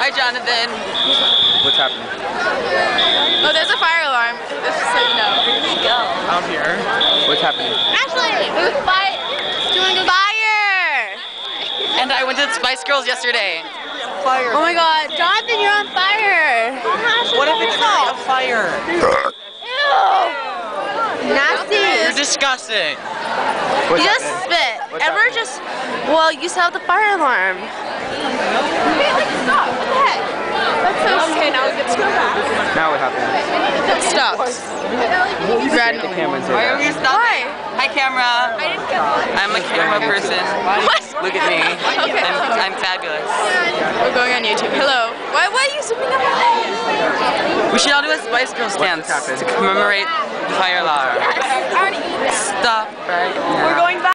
Hi, Jonathan. What's happening? Oh, there's a fire alarm. Just so you know. Where did he go? Out here. What's happening? Ashley! Fire! Do you want to go? Fire! And I went to the Spice Girls yesterday. Fire. Oh my god, Jonathan, you're on fire! What if it's not a fire? Ew! Nasty! You're disgusting. What's You just happening? spit. What's Ever happening? just, well, you set out the fire alarm. Stop. What the heck? That's so okay, now let's go back. Now what happened? It stopped. Stare at the camera and say Why are we that. stopping? Hi, camera. I'm a camera person. What? Look at me. Okay. I'm fabulous. We're going on YouTube. Hello. Why are you zooming up? We should all do a Spice Girls dance happened? to commemorate the fire alarm. Stop right now. We're going back.